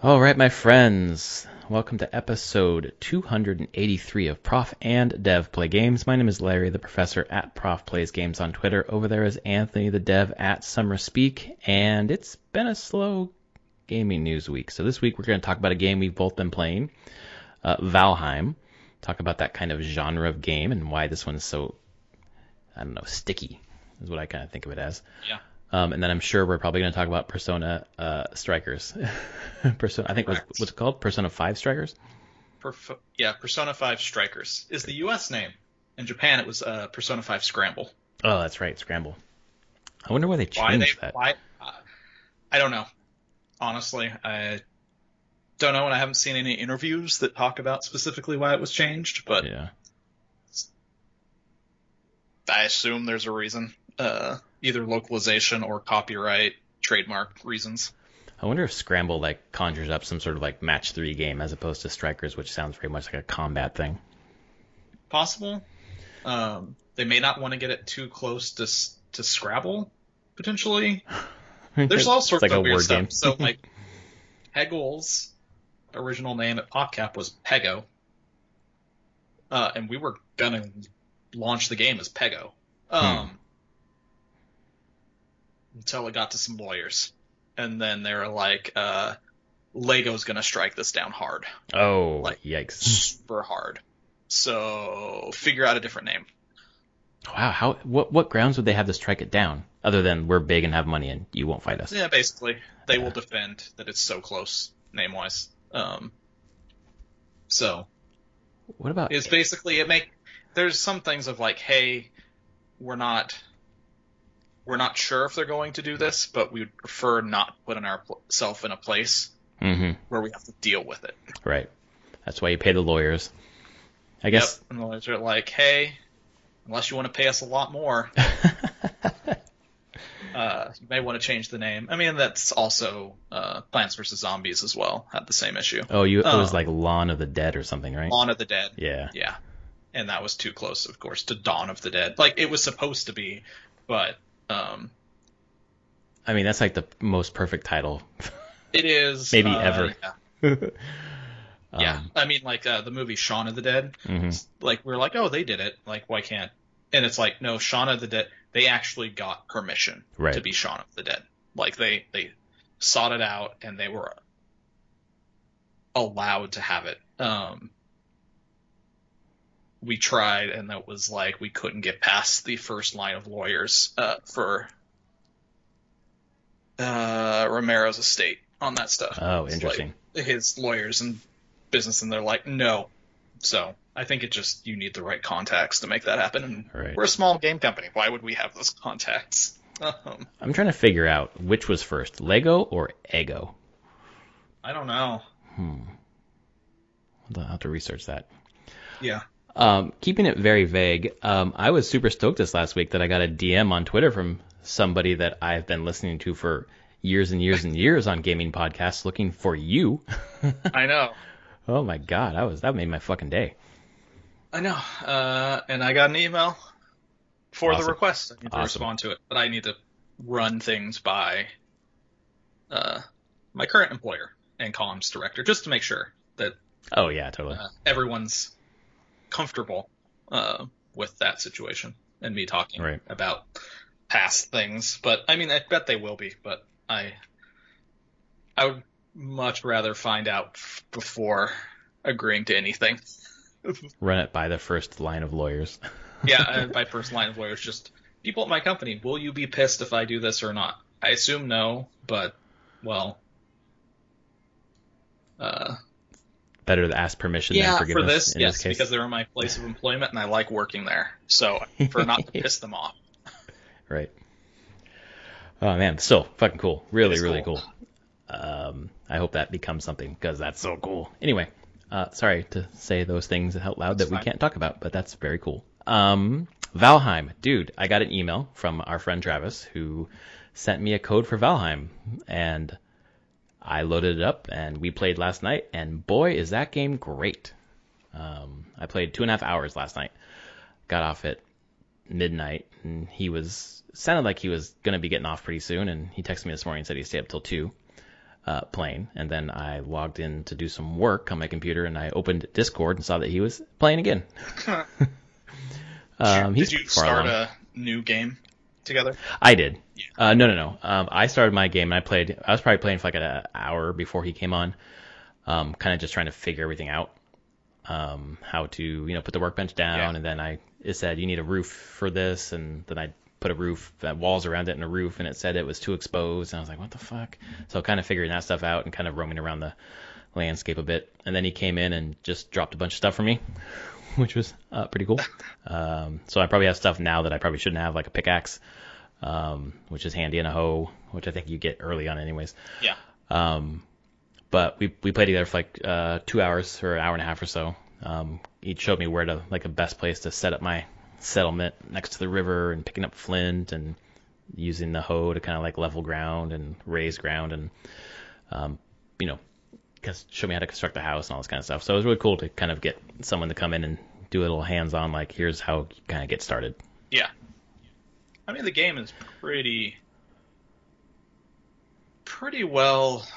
All right, my friends. Welcome to episode 283 of Prof and Dev Play Games. My name is Larry, the professor at Prof Plays Games on Twitter. Over there is Anthony, the dev at Summer Speak, and it's been a slow gaming news week. So this week we're going to talk about a game we've both been playing, Valheim. Talk about that kind of genre of game and why this one is so, sticky, is what I kind of think of it as. Yeah. And then I'm sure we're probably going to talk about Persona Strikers. Persona, I think what's it called? Persona 5 Strikers? Persona 5 Strikers is the U.S. name. In Japan, it was Persona 5 Scramble. Oh, that's right, Scramble. I wonder why they changed that. I don't know. Honestly, I don't know, and I haven't seen any interviews that talk about specifically why it was changed, but Yeah. I assume there's a reason. Either localization or copyright, trademark reasons. I wonder if Scramble conjures up some sort of match 3 game as opposed to Strikers, which sounds very much like a combat thing. Possible. They may not want to get it too close to Scrabble, potentially. There's all sorts of weird stuff. Game. So, Peggle's original name at PopCap was Pego. And we were going to launch the game as Pego. Until it got to some lawyers. And then they were like, Lego's going to strike this down hard. Oh, yikes. Super hard. So, figure out a different name. Wow, what grounds would they have to strike it down? Other than we're big and have money and you won't fight us. Yeah, basically. They will defend that it's so close, name-wise. So, what about... It's basically, there's some things of hey, we're not sure if they're going to do this, but we would prefer not putting ourselves in a place where we have to deal with it. Right. That's why you pay the lawyers. I guess. Yep. And the lawyers are like, hey, unless you want to pay us a lot more, you may want to change the name. I mean, that's also Plants vs. Zombies as well had the same issue. Oh, it was like Lawn of the Dead or something, right? Lawn of the Dead. Yeah. Yeah. And that was too close, of course, to Dawn of the Dead. It was supposed to be, but... I mean, that's the most perfect title. It is. Maybe ever. Yeah. Yeah. I mean, the movie Shaun of the Dead. We're like, oh, they did it. Why can't? And it's no, Shaun of the Dead, they actually got permission to be Shaun of the Dead. They sought it out and they were allowed to have it. We tried, and that was we couldn't get past the first line of lawyers for Romero's estate on that stuff. Oh, interesting. His lawyers and business, and they're like, no. So I think you need the right contacts to make that happen. And We're a small game company. Why would we have those contacts? I'm trying to figure out which was first, Lego or Ego. I don't know. I'll have to research that. Yeah. Keeping it very vague, I was super stoked this last week that I got a DM on Twitter from somebody that I've been listening to for years and years and years on gaming podcasts looking for you. I know. Oh my God, that made my fucking day. I know. And I got an email for the request. I need to respond to it, but I need to run things by my current employer and comms director just to make sure that oh yeah, totally. Everyone's comfortable with that situation and me talking about past things. But I mean, I bet they will be, but I would much rather find out before agreeing to anything. Run it by the first line of lawyers. Yeah, by first line of lawyers, just people at my company, will you be pissed if I do this or not? I assume no, but better to ask permission than forgiveness. For this, in yes, this case. Because they're in my place of employment and I like working there. So for not to piss them off. Right. Oh man, so fucking cool. Really cool. I hope that becomes something because that's so cool. Anyway, sorry to say those things out loud that we can't talk about, but that's very cool. Valheim, dude, I got an email from our friend Travis who sent me a code for Valheim, and I loaded it up and we played last night, and boy, is that game great. I played 2.5 hours last night. Got off at midnight, and sounded like he was going to be getting off pretty soon, and he texted me this morning and said he'd stay up till 2. playing, and then I logged in to do some work on my computer, and I opened Discord and saw that he was playing again. Did you start a new game together? I did. Yeah. No. I started my game, and I was probably playing for like an hour before he came on, kind of just trying to figure everything out, how to put the workbench down, and then it said you need a roof for this, and then I put a roof, walls around it and a roof, and it said it was too exposed, and I was like, what the fuck? So kind of figuring that stuff out and kind of roaming around the landscape a bit, and then he came in and just dropped a bunch of stuff for me, which was pretty cool. So I probably have stuff now that I probably shouldn't have, like a pickaxe, which is handy, and a hoe, which I think you get early on anyways. Yeah. But we played together for like 2 hours or an hour and a half or so. He showed me where to, like, the best place to set up my settlement next to the river, and picking up flint and using the hoe to kind of like level ground and raise ground, and show me how to construct the house and all this kind of stuff. So it was really cool to kind of get someone to come in and do a little hands-on, like, here's how you kind of get started. Yeah. I mean, the game is pretty well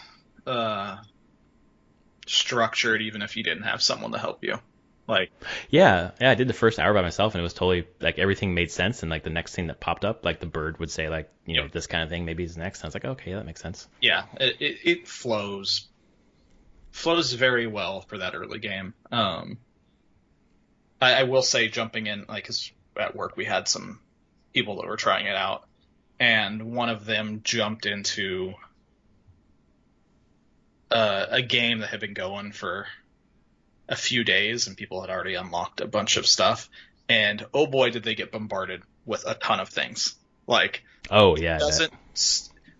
structured, even if you didn't have someone to help you. Like, yeah, I did the first hour by myself, and it was totally like everything made sense. And like the next thing that popped up, like the bird would say, like, this kind of thing maybe is next. And I was like, okay, that makes sense. Yeah, it flows very well for that early game. I will say, jumping in, like, 'cause at work we had some people that were trying it out, and one of them jumped into a game that had been going for a few days, and people had already unlocked a bunch of stuff, and oh boy, did they get bombarded with a ton of things. Like, oh yeah,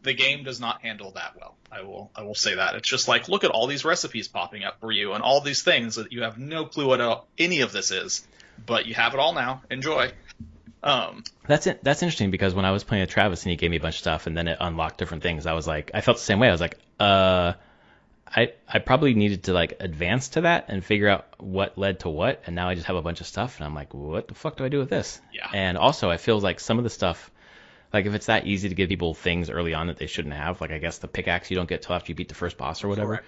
the game does not handle that well. I will say that. It's just like, look at all these recipes popping up for you and all these things that you have no clue what any of this is, but you have it all now. Enjoy. That's interesting, because when I was playing with Travis and he gave me a bunch of stuff and then it unlocked different things, I was like, I felt the same way. I was like, I probably needed to like advance to that and figure out what led to what, and now I just have a bunch of stuff, and I'm like, what the fuck do I do with this? Yeah. And also, I feel like some of the stuff, like if it's that easy to give people things early on that they shouldn't have, like I guess the pickaxe you don't get till after you beat the first boss or whatever.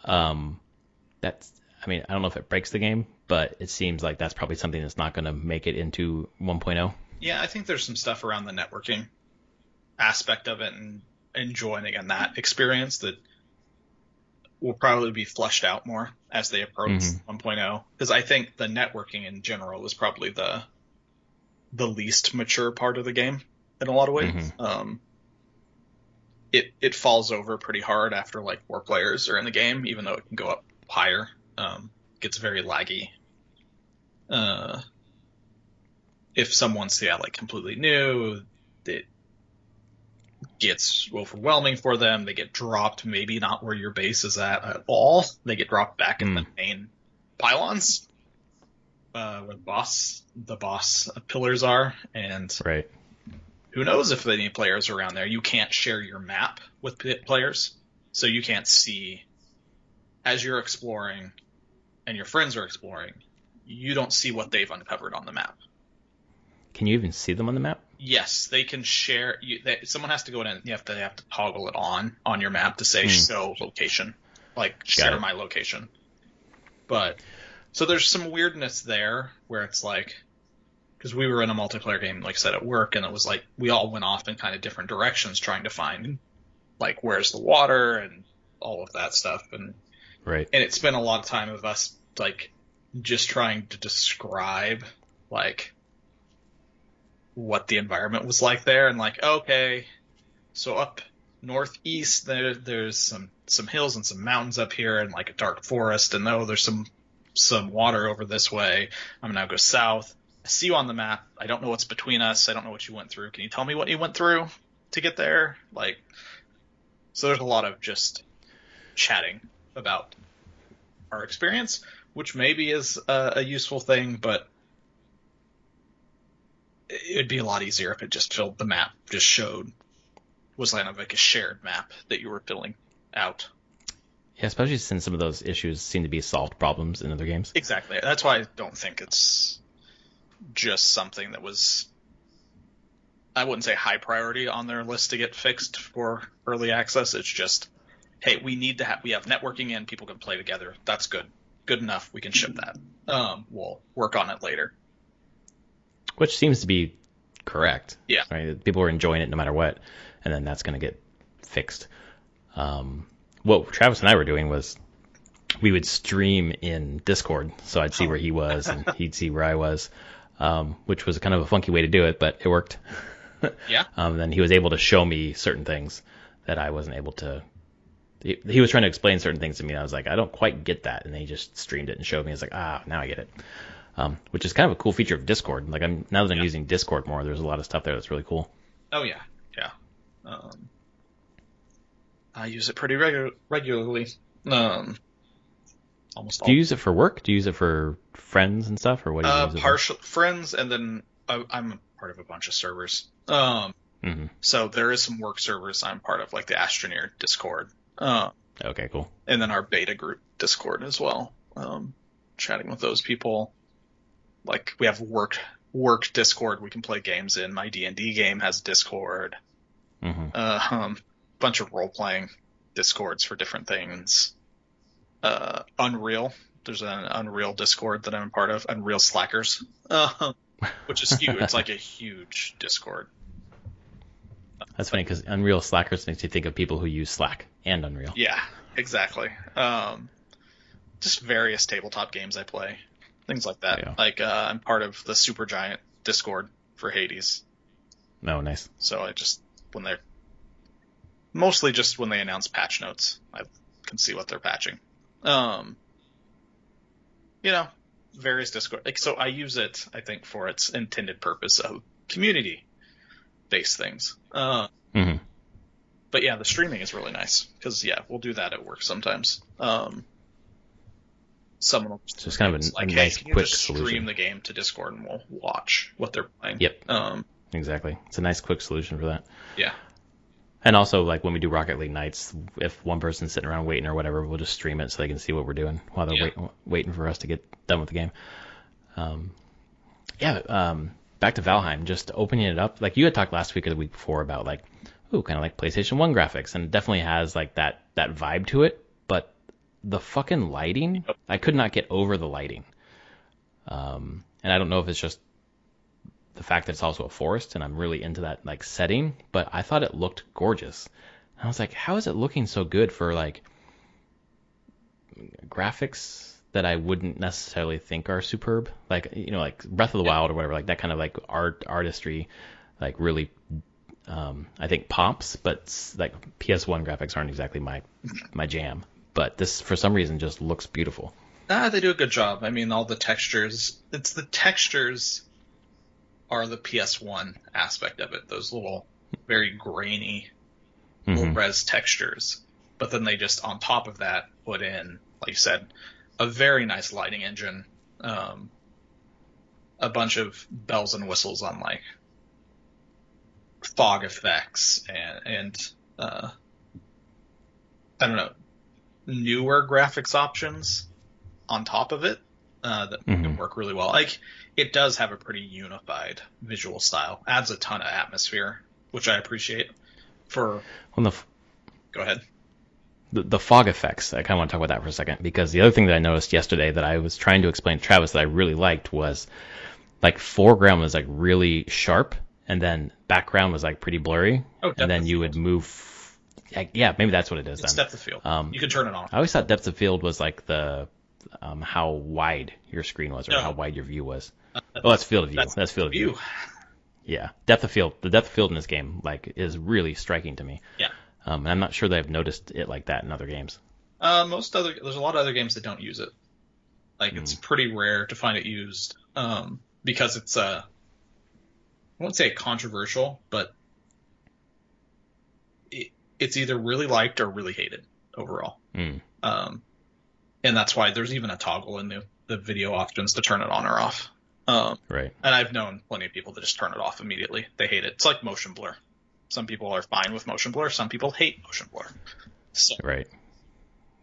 Correct. I mean, I don't know if it breaks the game, but it seems like that's probably something that's not going to make it into 1.0. Yeah, I think there's some stuff around the networking aspect of it and enjoying in that experience that will probably be fleshed out more as they approach 1.0. Because I think the networking in general is probably the least mature part of the game in a lot of ways. It falls over pretty hard after like 4 players are in the game, even though it can go up higher. Gets very laggy. If someone's like completely new, it gets overwhelming for them. They get dropped, maybe not where your base is at all. They get dropped back in the main pylons, where the boss pillars are, and right. Who knows if any players are around there. You can't share your map with players, so you can't see as you're exploring and your friends are exploring. You don't see what they've uncovered on the map. Can you even see them on the map? Yes, they can share. Someone has to go in and you have to toggle it on your map to say show location, like share my location. But so there's some weirdness there where it's like, because we were in a multiplayer game, like I said, at work, and it was like we all went off in kind of different directions trying to find like where's the water and all of that stuff, and right. And it spent a lot of time of us like just trying to describe like what the environment was like there, and like, okay, so up northeast there's some hills and some mountains up here and like a dark forest, and there's some water over this way. I'm gonna go south. I see you on the map. I don't know what's between us. I don't know what you went through. Can you tell me what you went through to get there? Like, so there's a lot of just chatting about our experience, which maybe is a useful thing, but it'd be a lot easier if it just filled the map, was like a shared map that you were filling out. Yeah, especially since some of those issues seem to be solved problems in other games. Exactly. That's why I don't think it's just something that was, I wouldn't say high priority on their list to get fixed for early access. It's just hey, we have networking in, people can play together. That's good. Good enough. We can ship that. We'll work on it later. Which seems to be correct. Yeah. Right? People are enjoying it no matter what, and then that's going to get fixed. What Travis and I were doing was we would stream in Discord, so I'd see where he was and he'd see where I was, which was kind of a funky way to do it, but it worked. Yeah. Then he was able to show me certain things that I wasn't able to. He was trying to explain certain things to me, and I was like, I don't quite get that, and then he just streamed it and showed me. I was like, now I get it. Which is kind of a cool feature of Discord. Like now that I'm using Discord more, there's a lot of stuff there that's really cool. Oh yeah, yeah. I use it pretty regularly. Almost. Do you use it for work? Do you use it for friends and stuff, or what do you use it for? Friends, and then I'm part of a bunch of servers. So there is some work servers I'm part of, like the Astroneer Discord. Okay, cool. And then our beta group Discord as well. Chatting with those people. Like we have work Discord we can play games in. My D&D game has Discord. Bunch of role-playing Discords for different things. Unreal. There's an Unreal Discord that I'm a part of. Unreal Slackers. Which is huge. It's like a huge Discord. That's funny because Unreal Slackers makes you think of people who use Slack and Unreal. Yeah, exactly. Just various tabletop games I play. Things like that. Yeah. Like I'm part of the Supergiant Discord for Hades. Oh, nice. So I just mostly just when they announce patch notes, I can see what they're patching. Various Discord. Like, so I use it, I think, for its intended purpose of community-based things. But yeah, the streaming is really nice because we'll do that at work sometimes. Someone will just kind of a nice, hey, quick just solution. Stream the game to Discord and we'll watch what they're playing. Yep. Exactly. It's a nice, quick solution for that. Yeah. And also, like when we do Rocket League nights, if one person's sitting around waiting or whatever, we'll just stream it so they can see what we're doing while they're waiting for us to get done with the game. Back to Valheim, just opening it up. Like you had talked last week or the week before about like, kind of like PlayStation 1 graphics, and it definitely has like that vibe to it. But the fucking lighting, I could not get over the lighting. And I don't know if it's just the fact that it's also a forest and I'm really into that like setting, but I thought it looked gorgeous. And I was like, how is it looking so good for like graphics that I wouldn't necessarily think are superb? Like, like Breath of the Wild or whatever, like that kind of like artistry, like really, I think pops, but like PS1 graphics aren't exactly my jam. But this, for some reason, just looks beautiful. They do a good job. I mean, all the textures. It's the textures are the PS1 aspect of it. Those little, very grainy, low-res textures. But then they just, on top of that, put in, like you said, a very nice lighting engine. A bunch of bells and whistles on, like, fog effects and I don't know, newer graphics options on top of it that can work really well. Like, it does have a pretty unified visual style. Adds a ton of atmosphere, which I appreciate. Go ahead. The fog effects, I kind of want to talk about that for a second, because the other thing that I noticed yesterday that I was trying to explain to Travis that I really liked was, like, foreground was, like, really sharp, and then background was, like, pretty blurry, and then you would move... Yeah, maybe that's what it is. It's then. depth of field. You can turn it on. I always thought depth of field was like the how wide your screen was, or how wide your view was. That's field of view. That's field of view. Yeah, depth of field. The depth of field in this game is really striking to me. Yeah. And I'm not sure that I've noticed it like that in other games. There's a lot of other games that don't use it. Like it's pretty rare to find it used because it's I won't say controversial, but it's either really liked or really hated overall. And that's why there's even a toggle in the video options to turn it on or off. Right. And I've known plenty of people that just turn it off immediately. They hate it. It's like motion blur. Some people are fine with motion blur. Some people hate motion blur. So. Right.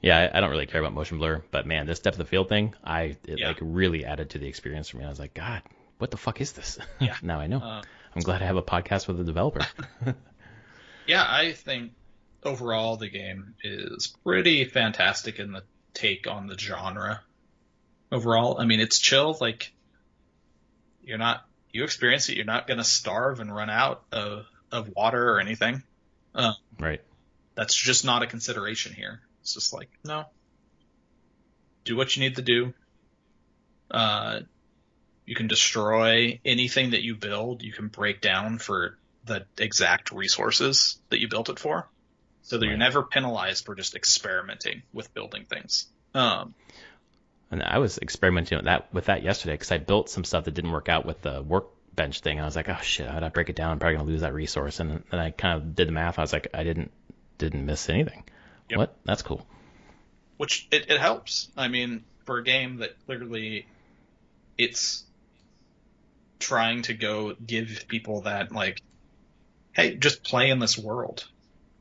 Yeah, I don't really care about motion blur, but man, this depth of field thing, like really added to the experience for me. I was like, God, what the fuck is this? Yeah. Now I know. I'm glad I have a podcast with a developer. Yeah, I think overall, the game is pretty fantastic in the take on the genre. Overall, I mean, it's chill. Like, you experience it, you're not going to starve and run out of water or anything. Right. That's just not a consideration here. It's just like, no, do what you need to do. You can destroy anything that you build. You can break down for the exact resources that you built it for, so that you're never penalized for just experimenting with building things. And I was experimenting with that yesterday because I built some stuff that didn't work out with the workbench thing. And I was like, oh shit, I'd break it down. I'm probably gonna lose that resource. And then I kind of did the math. I was like, I didn't miss anything. Yep. What? That's cool. Which it helps. I mean, for a game that clearly it's trying to go give people that, like, hey, just play in this world.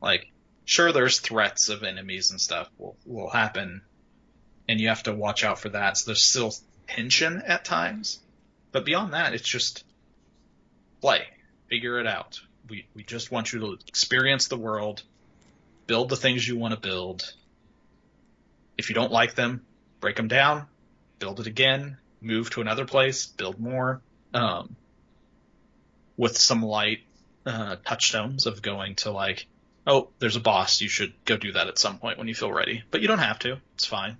Like, sure, there's threats of enemies and stuff will happen, and you have to watch out for that. So there's still tension at times, but beyond that, it's just play, figure it out. We just want you to experience the world, build the things you want to build. If you don't like them, break them down, build it again, move to another place, build more, with some light touchstones of going to, like, oh, there's a boss, you should go do that at some point when you feel ready. But you don't have to. It's fine.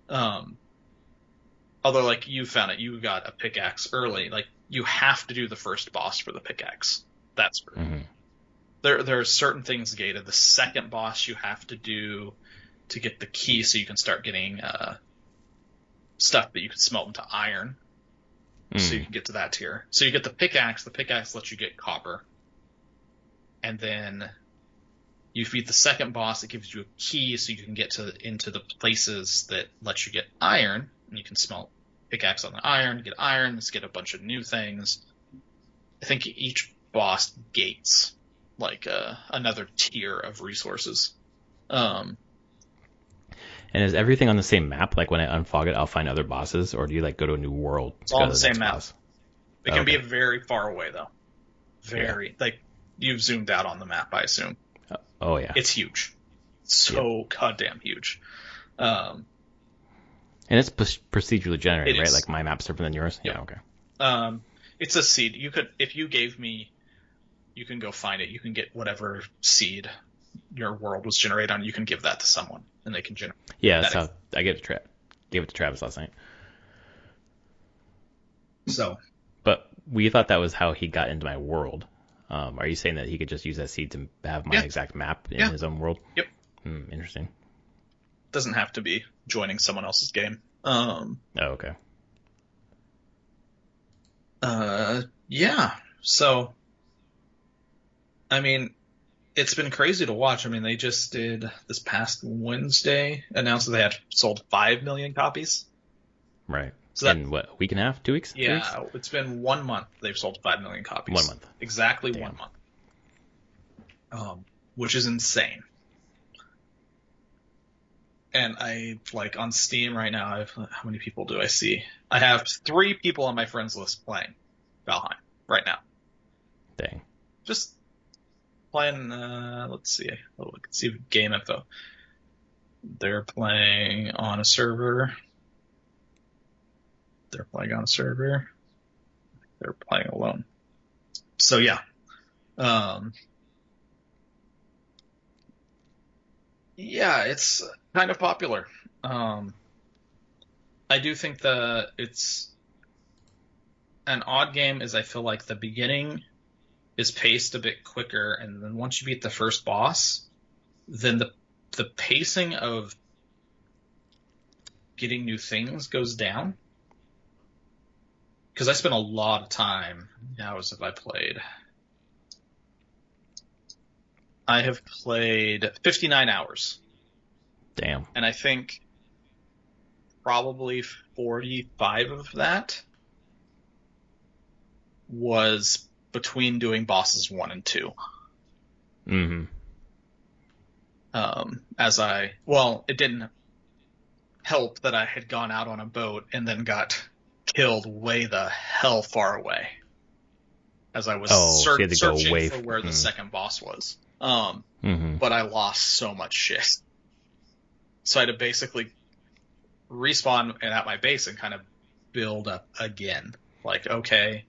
Although, like, you found it, you got a pickaxe early. Like, you have to do the first boss for the pickaxe. That's mm-hmm. There are certain things gated. The second boss you have to do to get the key so you can start getting stuff that you can smelt into iron. So you can get to that tier. So you get the pickaxe. The pickaxe lets you get copper. And then you beat the second boss. It gives you a key so you can get into the places that let you get iron. And you can smelt pickaxe on the iron, get iron, let's get a bunch of new things. I think each boss gates like another tier of resources. And is everything on the same map? Like when I unfog it, I'll find other bosses, or do you like go to a new world? It's all on the same map. It can be very far away though. Like you've zoomed out on the map, I assume. Oh yeah. It's huge. So goddamn huge. And it's procedurally generated, right? Like my map's different than yours. Yep. Yeah. Okay. It's a seed. You could, if you gave me, you can go find it. You can get whatever seed your world was generated on. You can give that to someone, and they can generate. Yeah, that's how I gave it to Travis last night. So, but we thought that was how he got into my world. Are you saying that he could just use that seed to have my exact map in his own world? Yep. Interesting. Doesn't have to be joining someone else's game. Okay. Yeah. So, I mean, it's been crazy to watch. I mean, they just did this past Wednesday announced that they had sold 5 million copies. Right. So in what, a week and a half, 2 weeks? Yeah, it's been 1 month. They've sold 5 million copies. 1 month. Exactly. Damn. 1 month. Which is insane. And I, like, on Steam right now, how many people do I see? I have 3 people on my friends list playing Valheim right now. Dang. Just playing, let's see. Oh, we can see game info. They're playing on a server. They're playing alone. So, yeah. Yeah, it's kind of popular. I do think that it's an odd game is I feel like the beginning is paced a bit quicker, and then once you beat the first boss, then the pacing of getting new things goes down. Because I spent a lot of time. How hours have I played? I have played 59 hours. Damn. And I think probably 45 of that was between doing bosses 1 and 2. Mm-hmm. It didn't help that I had gone out on a boat and then got killed way the hell far away as I was searching for where the second boss was. But I lost so much shit. So I had to basically respawn at my base and kind of build up again. Like, okay,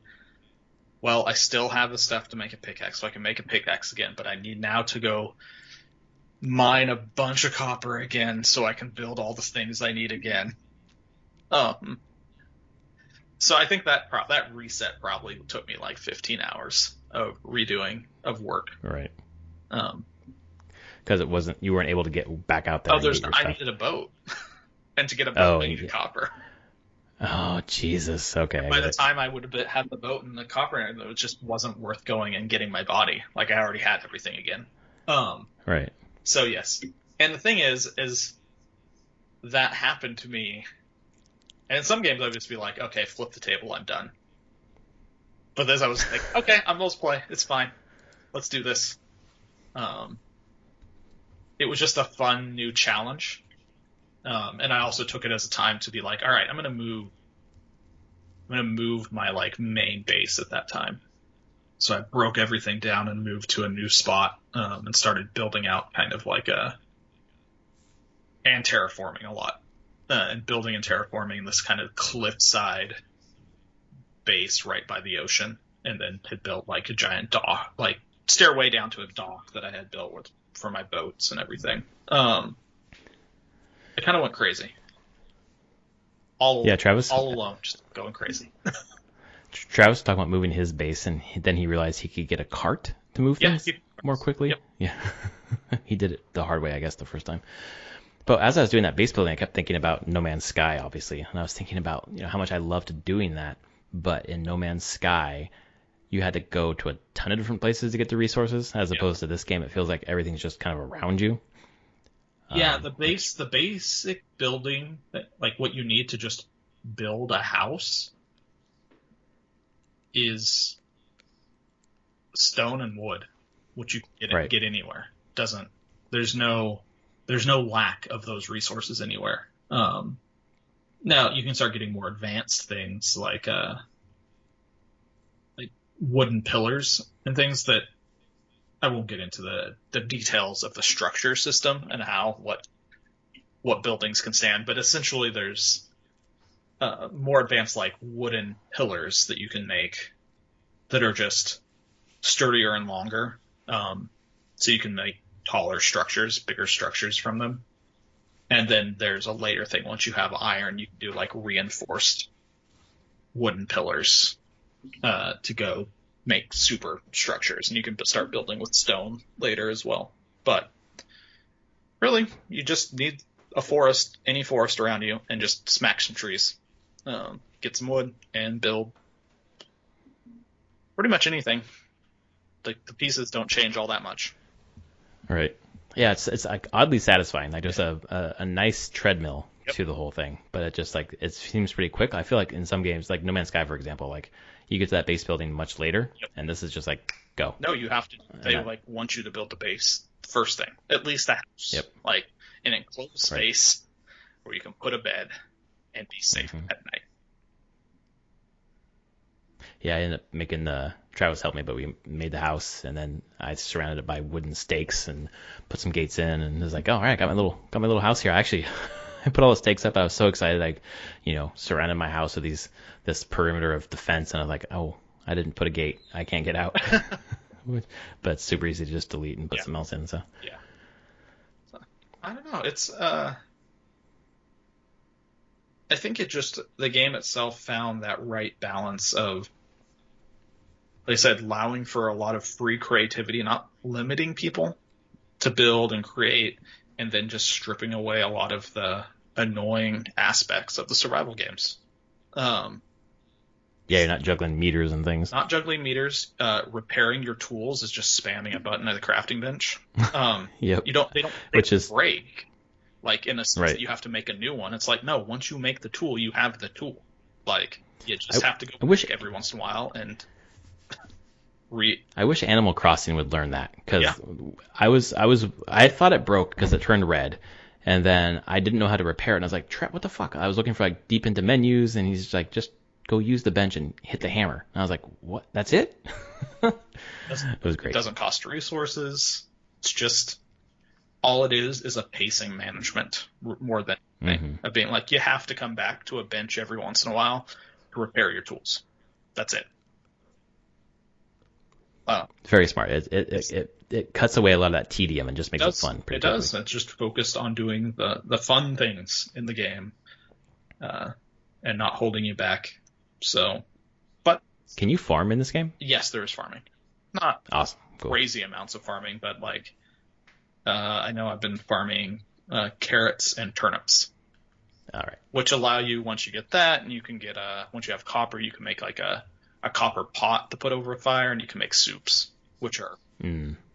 well, I still have the stuff to make a pickaxe, so I can make a pickaxe again, but I need now to go mine a bunch of copper again so I can build all the things I need again. So I think that reset probably took me like 15 hours of redoing of work. Right. Because you weren't able to get back out there. I needed a boat, and to get a boat, I needed copper. Oh, Jesus. Okay. And by the time I would have had the boat and the copper, it just wasn't worth going and getting my body. Like, I already had everything again. Right. So, yes. And the thing is that happened to me. And in some games, I would just be like, okay, flip the table, I'm done. But this, I was like, okay, I'm let's play. It's fine. Let's do this. It was just a fun new challenge. And I also took it as a time to be like, all right, I'm gonna move my like main base at that time. So I broke everything down and moved to a new spot, and started building out kind of like and terraforming a lot, and building and terraforming this kind of cliffside base right by the ocean, and then had built like a giant dock, like stairway down to a dock that I had built for my boats and everything. I kind of went crazy. Travis. All alone, just going crazy. Travis was talking about moving his base, and then he realized he could get a cart to move things more quickly. Yep. Yeah. He did it the hard way, I guess, the first time. But as I was doing that base building, I kept thinking about No Man's Sky, obviously. And I was thinking about, how much I loved doing that. But in No Man's Sky, you had to go to a ton of different places to get the resources, as opposed to this game. It feels like everything's just kind of around you. Yeah, the basic building, like what you need to just build a house, is stone and wood, which you can get anywhere. There's no lack of those resources anywhere. Now you can start getting more advanced things like wooden pillars and things that I won't get into the details of the structure system and what buildings can stand, but essentially there's more advanced like wooden pillars that you can make that are just sturdier and longer, so you can make taller structures, bigger structures from them. And then there's a later thing, once you have iron, you can do like reinforced wooden pillars to go make super structures, and you can start building with stone later as well. But really, you just need a forest, any forest around you, and just smack some trees, get some wood, and build pretty much anything. The pieces don't change all that much. Right. Yeah, it's like oddly satisfying. Like there's a nice treadmill to the whole thing, but it seems pretty quick. I feel like in some games, like No Man's Sky, for example, like you get to that base building much later, and this is just like go. No, you have to. They want you to build the base first thing, at least the house. Yep. Like an enclosed space where you can put a bed and be safe at night. Yeah, I ended up making Travis helped me, but we made the house, and then I surrounded it by wooden stakes and put some gates in, and it was like, oh, all right, got my little house here. Actually, I put all the stakes up. I was so excited. I, surrounded my house with this perimeter of defense, and I was like, oh, I didn't put a gate. I can't get out. But it's super easy to just delete and put something else in. So yeah, so, I don't know. It's I think the game itself found that right balance of, like I said, allowing for a lot of free creativity, not limiting people to build and create, and then just stripping away a lot of the annoying aspects of the survival games. Yeah, you're not juggling meters and things. Not juggling meters. Repairing your tools is just spamming a button at the crafting bench. Yep. They don't break. Like in a sense that you have to make a new one. It's like, no, once you make the tool, you have the tool. Like you just have to go back every once in a while and I wish Animal Crossing would learn that, because I thought it broke because it turned red, and then I didn't know how to repair it, and I was like, what the fuck? I was looking for like deep into menus, and he's like, just go use the bench and hit the hammer. And I was like, what? That's it? It was great. It doesn't cost resources. It's just all it is a pacing management more than anything. Of being like, you have to come back to a bench every once in a while to repair your tools. That's it. Very smart. It cuts away a lot of that tedium and just makes it fun. It does. It's just focused on doing the fun things in the game, and not holding you back. So, but can you farm in this game? Yes, there is farming. Not awesome, cool. Crazy amounts of farming, but like, I know I've been farming carrots and turnips. All right. Which allow you, once you get that, and you can get once you have copper, you can make like a copper pot to put over a fire, and you can make soups, which are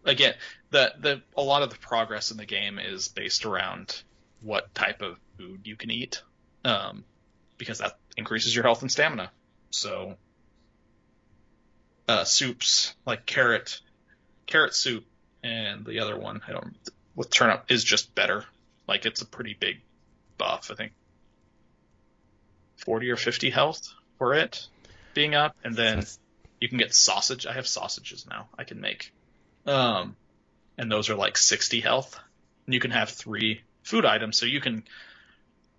again, a lot of the progress in the game is based around what type of food you can eat, because that increases your health and stamina. So, soups like carrot soup, and the other one with turnip is just better. Like, it's a pretty big buff. I think 40 or 50 health for it being up, and then you can get sausage. I have sausages now I can make, and those are like 60 health, and you can have 3 food items, so you can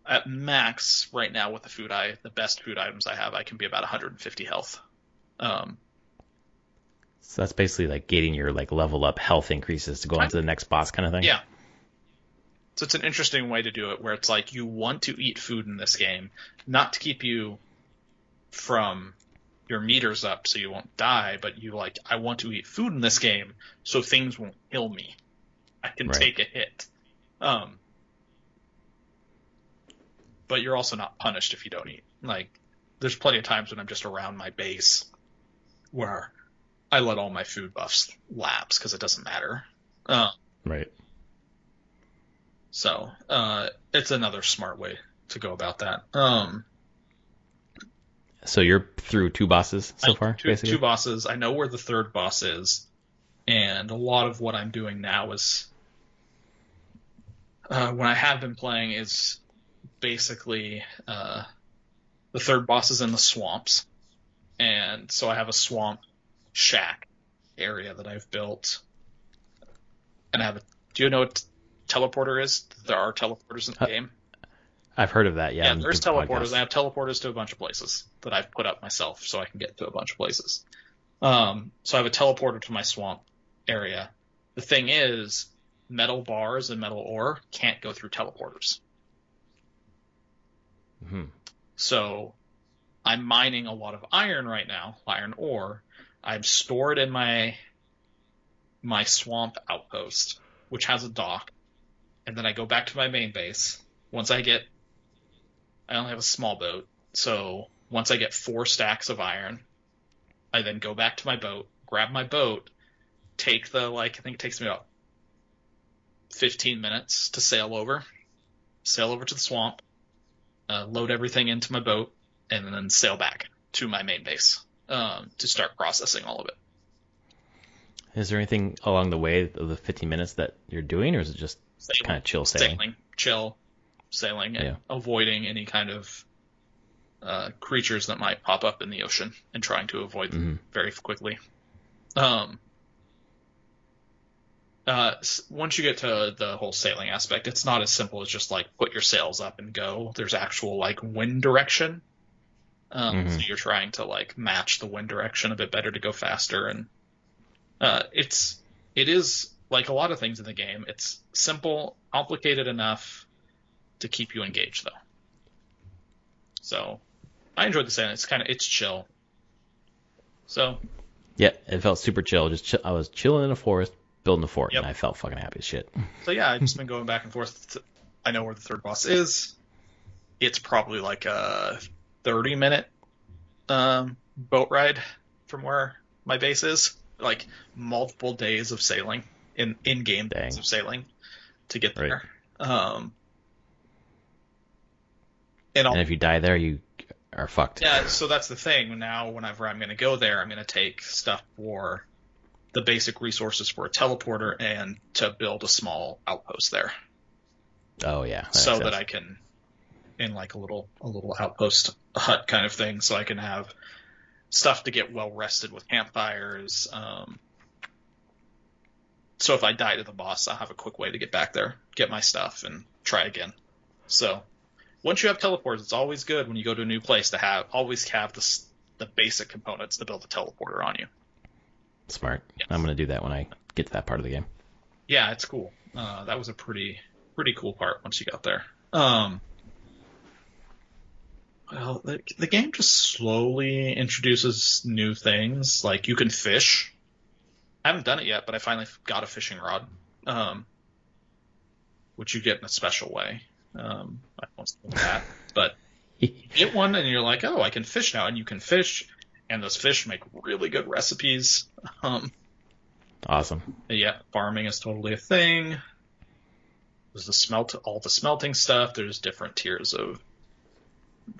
at max right now with the best food items I have, I can be about 150 health. So that's basically like getting your like level up health increases to go on to the next boss kind of thing. Yeah. So it's an interesting way to do it, where it's like you want to eat food in this game, not to keep you from your meters up so you won't die, but I want to eat food in this game so things won't kill me. I can take a hit. But you're also not punished if you don't eat. Like, there's plenty of times when I'm just around my base where I let all my food buffs lapse because it doesn't matter. Right. So, it's another smart way to go about that. So you're through 2 bosses so far, basically? 2 bosses. I know where the 3rd boss is, and a lot of what I'm doing now is, when I have been playing, is basically the 3rd boss is in the swamps, and so I have a swamp shack area that I've built, and do you know what teleporter is? There are teleporters in the game. I've heard of that, yeah. Yeah, there's teleporters. I have teleporters to a bunch of places that I've put up myself so I can get to a bunch of places. So I have a teleporter to my swamp area. The thing is, metal bars and metal ore can't go through teleporters. So I'm mining a lot of iron right now, iron ore. I'm stored in my swamp outpost, which has a dock. And then I go back to my main base. I only have a small boat, so once I get 4 stacks of iron, I then go back to my boat, grab my boat, take I think it takes me about 15 minutes to sail over to the swamp, load everything into my boat, and then sail back to my main base to start processing all of it. Is there anything along the way of the 15 minutes that you're doing, or is it just kind of chill sailing? Sailing and avoiding any kind of creatures that might pop up in the ocean and trying to avoid them very quickly. Once you get to the whole sailing aspect, it's not as simple as just like put your sails up and go. There's actual like wind direction. So you're trying to like match the wind direction a bit better to go faster. And it is like a lot of things in the game. It's simple, complicated enough to keep you engaged, though. So I enjoyed the sailing. It's chill. So yeah, it felt super chill. I was chilling in a forest, building a fort, and I felt fucking happy as shit. So yeah, I've just been going back and forth. I know where the 3rd boss is. It's probably like a 30-minute boat ride from where my base is. Like multiple days of sailing in-game days of sailing to get there. Right. And if you die there, you are fucked. Yeah, so that's the thing. Now, whenever I'm going to go there, I'm going to take stuff for the basic resources for a teleporter and to build a small outpost there. Oh, yeah. So that I can, in like a little outpost hut kind of thing, so I can have stuff to get well rested with campfires, so if I die to the boss, I'll have a quick way to get back there, get my stuff, and try again. So once you have teleports, it's always good when you go to a new place to always have the basic components to build a teleporter on you. Smart. Yes. I'm going to do that when I get to that part of the game. Yeah, it's cool. That was a pretty cool part once you got there. Well, the game just slowly introduces new things. Like, you can fish. I haven't done it yet, but I finally got a fishing rod, which you get in a special way. I won't say that, but you get one and you're like, oh, I can fish now, and you can fish, and those fish make really good recipes. Awesome. Yeah, farming is totally a thing. There's all the smelting stuff. There's different tiers of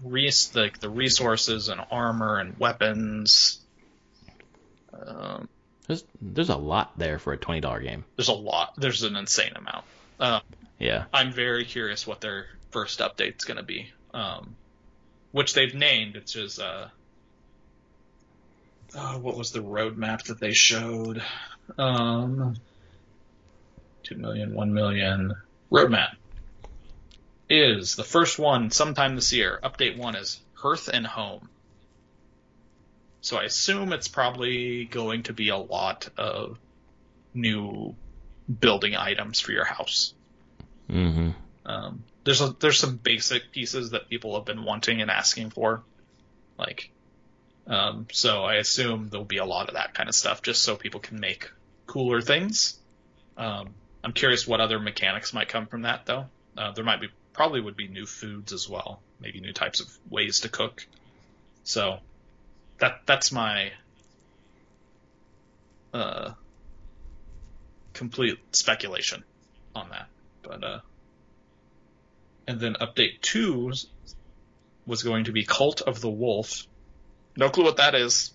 the resources and armor and weapons. There's a lot there for a $20 game. There's a lot. There's an insane amount. Yeah. I'm very curious what their first update's going to be, which they've named. It's just what was the roadmap that they showed? 2 million, 1 million roadmap is the first one sometime this year. Update 1 is Hearth and Home. So I assume it's probably going to be a lot of new building items for your house. Mm-hmm. There's some basic pieces that people have been wanting and asking for, so I assume there'll be a lot of that kind of stuff, just so people can make cooler things. I'm curious what other mechanics might come from that, though. There probably would be new foods as well, maybe new types of ways to cook. So that's my complete speculation on that. But and then update 2 was going to be Cult of the Wolf. No clue what that is.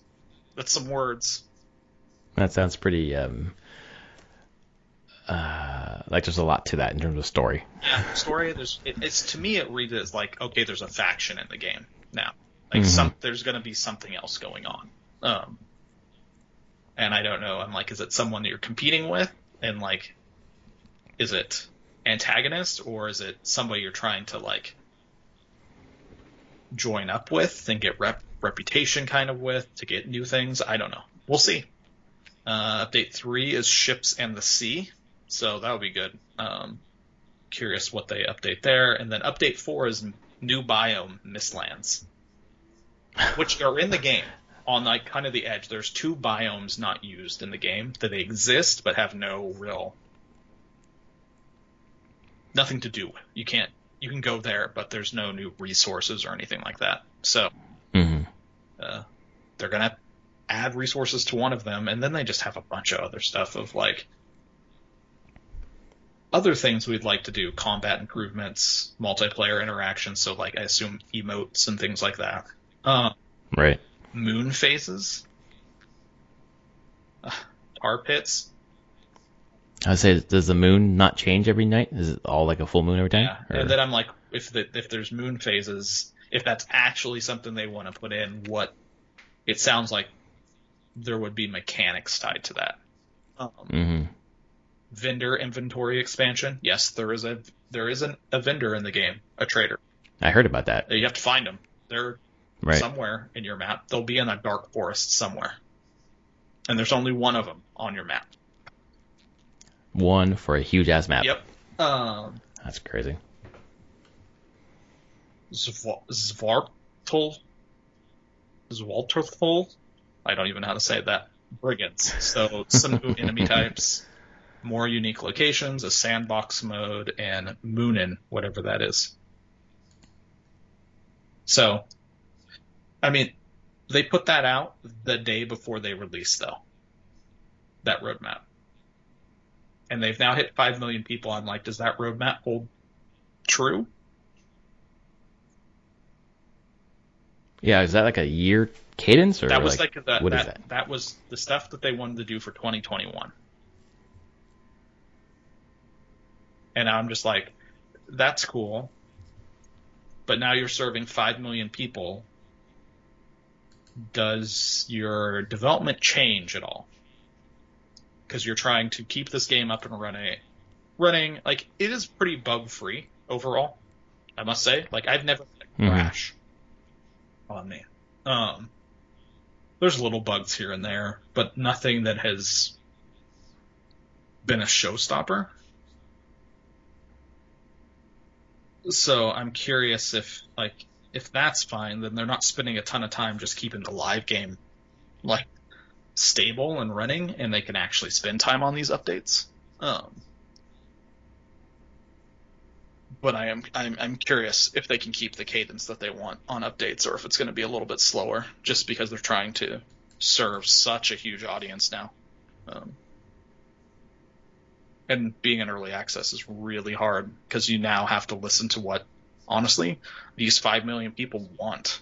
That's some words. That sounds pretty like there's a lot to that in terms of story. Yeah, story. It's to me it reads as like, okay, there's a faction in the game now. Like there's going to be something else going on. And I don't know. I'm like, is it someone that you're competing with? And like, is it antagonist, or is it somebody you're trying to like join up with and get reputation kind of with to get new things? I don't know. We'll see. Update 3 is Ships and the Sea, so that'll be good. Curious what they update there. And then update 4 is new biome Mistlands, which are in the game on like kind of the edge. There's 2 biomes not used in the game that they exist but have no real nothing to do with. You can go there, but there's no new resources or anything like that. So they're gonna add resources to one of them, and then they just have a bunch of other stuff of like other things we'd like to do, combat improvements, multiplayer interactions. So like I assume emotes and things like that. Right. Moon phases, tar pits. I would say, does the moon not change every night? Is it all like a full moon every time? Yeah, and then I'm like, if there's moon phases, if that's actually something they want to put in, what it sounds like there would be mechanics tied to that. Vendor inventory expansion. Yes, there is a vendor in the game, a trader. I heard about that. You have to find them. They're somewhere in your map. They'll be in a dark forest somewhere, and there's only one of them on your map. One for a huge ass map. Yep. That's crazy. Zwartol. I don't even know how to say that. Brigands. So some new enemy types, more unique locations, a sandbox mode, and Moonin, whatever that is. So, I mean, they put that out the day before they released, though. That roadmap. And they've now hit 5 million people. I'm like, does that roadmap hold true? Yeah, is that like a year cadence, or that was like what is that? That was the stuff that they wanted to do for 2021. And I'm just like, that's cool. But now you're serving 5 million people. Does your development change at all? because you're trying to keep this game up and running. Like, it is pretty bug free overall, I must say. Like, I've never had a crash on me. There's little bugs here and there, but nothing that has been a showstopper. So I'm curious if that's fine, then they're not spending a ton of time just keeping the live game like stable and running, and they can actually spend time on these updates. But I'm curious if they can keep the cadence that they want on updates, or if it's going to be a little bit slower, just because they're trying to serve such a huge audience now. And being in early access is really hard, because you now have to listen to what, honestly, these 5 million people want.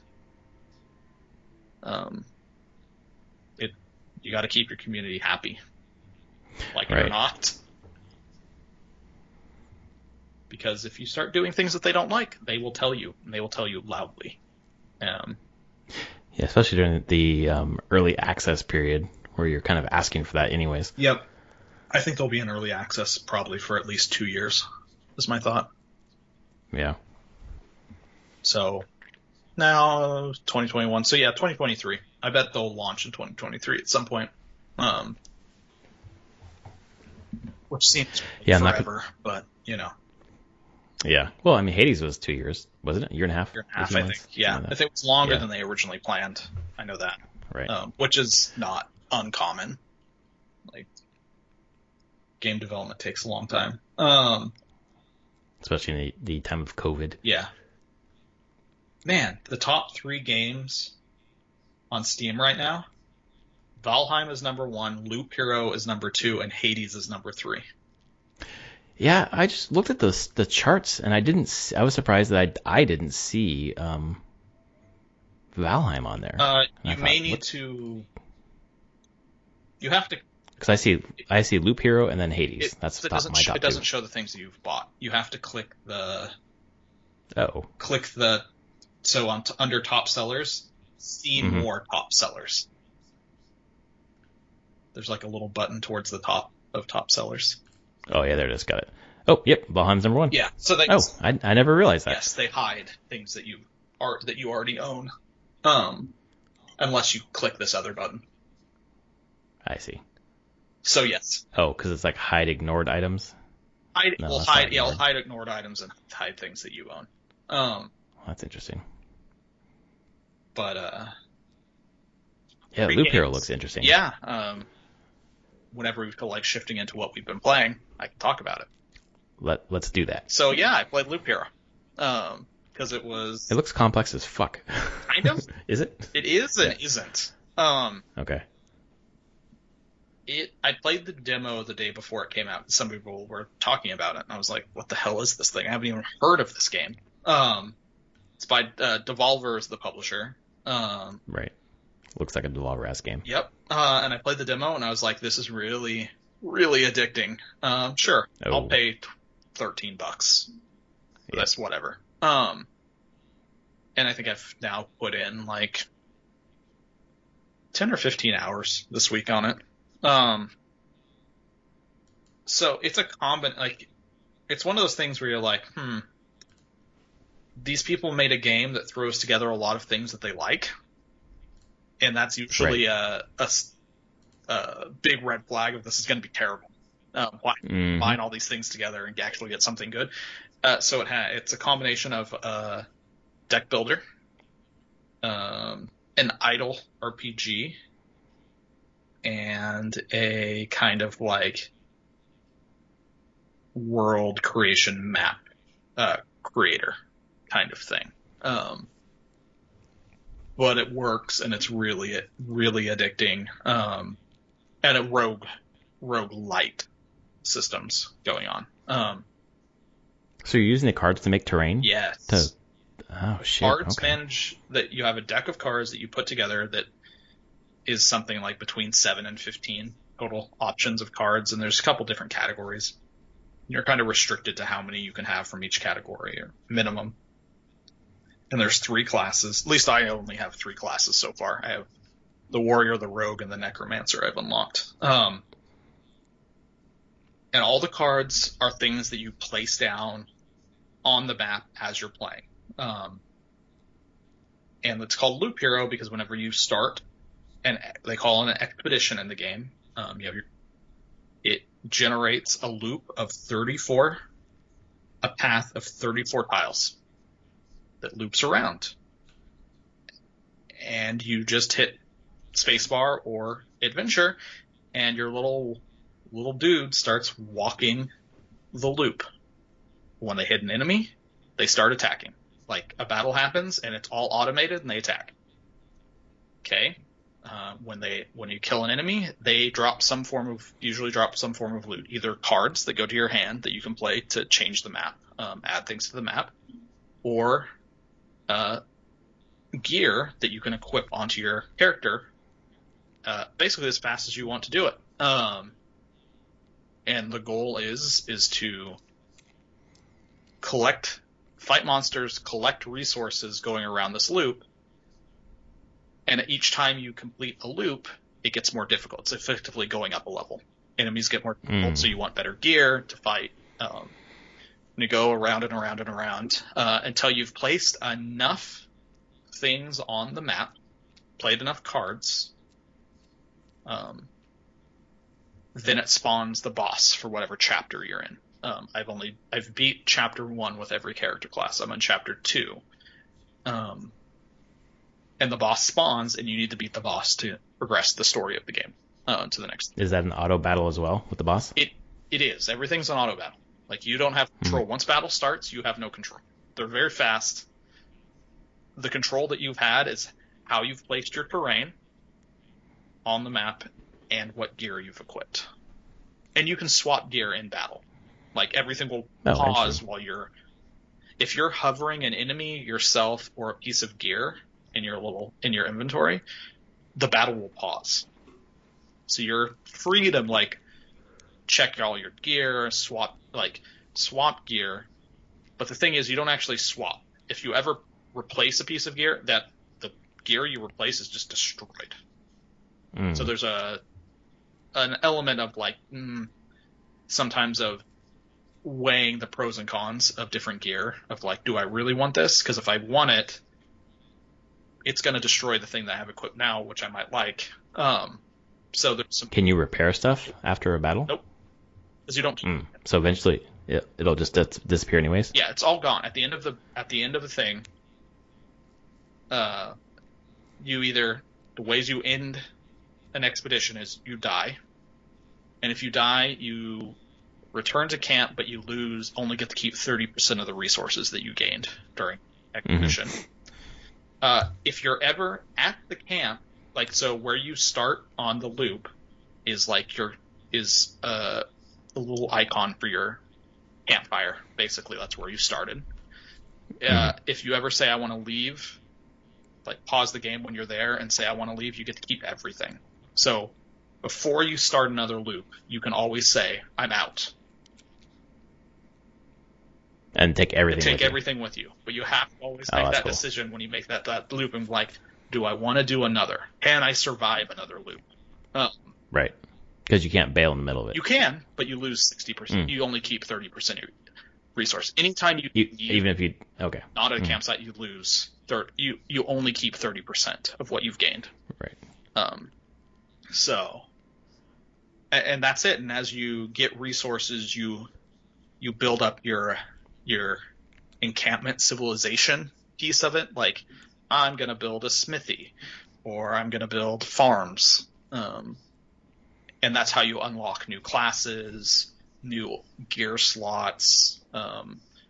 You got to keep your community happy, like it or not. Because if you start doing things that they don't like, they will tell you, and they will tell you loudly. Yeah, especially during the early access period, where you're kind of asking for that anyways. Yep. I think they'll be in early access probably for at least 2 years, is my thought. Yeah. So, now 2021. So yeah, 2023. I bet they'll launch in 2023 at some point. Which seems forever, but, you know. Yeah. Well, I mean, Hades was 2 years, wasn't it? A year and a half? Year and a half, I think. Yeah. I think it was longer than they originally planned. I know that. Right. Which is not uncommon. Like, game development takes a long time. Especially in the time of COVID. Yeah. Man, the top 3 games on Steam right now, Valheim is number 1, Loop Hero is number 2, and Hades is number 3. Yeah, I just looked at the charts, and I was surprised that I didn't see Valheim on there. You may need to. You have to. Because I see Loop Hero and then Hades. That's my top 2. It doesn't show the things that you've bought. You have to click the. Oh. Click the. So under top sellers, see more top sellers. There's like a little button towards the top of top sellers. Oh yeah, there it is. Got it. Oh, yep. Valheim's number 1. Yeah. So they. Oh, I never realized that. Yes, they hide things that you already own, unless you click this other button. I see. So yes. Oh, because it's like hide ignored items. It'll hide ignored items and hide things that you own. Well, that's interesting. But yeah, Loop Hero looks interesting. Yeah. Whenever we feel like shifting into what we've been playing, I can talk about it. Let's do that. So yeah, I played Loop Hero. Because it was. It looks complex as fuck. Kind of. Is it? It is and isn't. Okay. I played the demo the day before it came out. Some people were talking about it, and I was like, "What the hell is this thing? I haven't even heard of this game." It's by Devolver is the publisher. Right. Looks like a Devolver-ass game. Yep. And I played the demo, and I was like, "This is really, really addicting." Sure, I'll pay $13. That's whatever. And I think I've now put in like 10 or 15 hours this week on it. So it's it's one of those things where you're like, these people made a game that throws together a lot of things that they like, and that's usually a big red flag of this is going to be terrible. Why combine all these things together and actually get something good? So it's a combination of deck builder, an idle RPG, and a kind of like world creation map creator kind of thing. But it works, and it's really, really addicting. And a rogue light systems going on. So you're using the cards to make terrain? Yes. Oh shit. Cards manage that. You have a deck of cards that you put together that is something like between 7 and 15 total options of cards, and there's a couple different categories. You're kind of restricted to how many you can have from each category, or minimum. And there's 3 classes. At least I only have 3 classes so far. I have the warrior, the rogue, and the necromancer I've unlocked. And all the cards are things that you place down on the map as you're playing. And it's called Loop Hero because whenever you start, and they call it an expedition in the game, it generates a loop of 34, a path of 34 tiles that loops around. And you just hit spacebar or adventure, and your little dude starts walking the loop. When they hit an enemy, they start attacking. Like, a battle happens, and it's all automated, and they attack. Okay? When you kill an enemy, they usually drop some form of loot. Either cards that go to your hand that you can play to change the map, add things to the map, or gear that you can equip onto your character, basically as fast as you want to do it. And the goal is to fight monsters, collect resources going around this loop, and each time you complete a loop, it gets more difficult. It's effectively going up a level. Enemies get more difficult, so you want better gear to fight. And you go around and around and around until you've placed enough things on the map, played enough cards, then it spawns the boss for whatever chapter you're in. I've beat chapter 1 with every character class. I'm on chapter 2. And the boss spawns, and you need to beat the boss to progress the story of the game to the next. Is that an auto battle as well with the boss? It is. Everything's an auto battle. Like, you don't have control. Once battle starts, you have no control. They're very fast. The control that you've had is how you've placed your terrain on the map and what gear you've equipped. And you can swap gear in battle. Like, everything will pause while if you're hovering an enemy, yourself, or a piece of gear in your inventory, the battle will pause. So you're free to, like, check all your gear, swap gear. But the thing is, you don't actually swap. If you ever replace a piece of gear, the gear you replace is just destroyed. So there's an element of, like, sometimes of weighing the pros and cons of different gear, of, like, do I really want this? Because if I want it, it's going to destroy the thing that I have equipped now, which I might like. So there's some. Can you repair stuff after a battle? Nope. Because you don't. So eventually it'll just disappear anyways? Yeah, it's all gone. At the end of the thing, the ways you end an expedition is you die. And if you die, you return to camp, but you only get to keep 30% of the resources that you gained during expedition. If you're ever at the camp, like, so where you start on the loop is like a little icon for your campfire. Basically, that's where you started. If you ever say, I want to leave, like, pause the game when you're there and say, I want to leave, you get to keep everything. So before you start another loop, you can always say, I'm out. And take everything with you. But you have to always make that decision when you make that loop, and, like, do I want to do another? Can I survive another loop? Right. Because you can't bail in the middle of it. You can, but you lose 60%. You only keep 30% of your resource. Anytime you even if you not at a campsite, you lose you only keep 30% of what you've gained. Right. So, and that's it. And as you get resources, you build up your encampment civilization piece of it. Like, I'm going to build a smithy, or I'm going to build farms. And that's how you unlock new classes, new gear slots,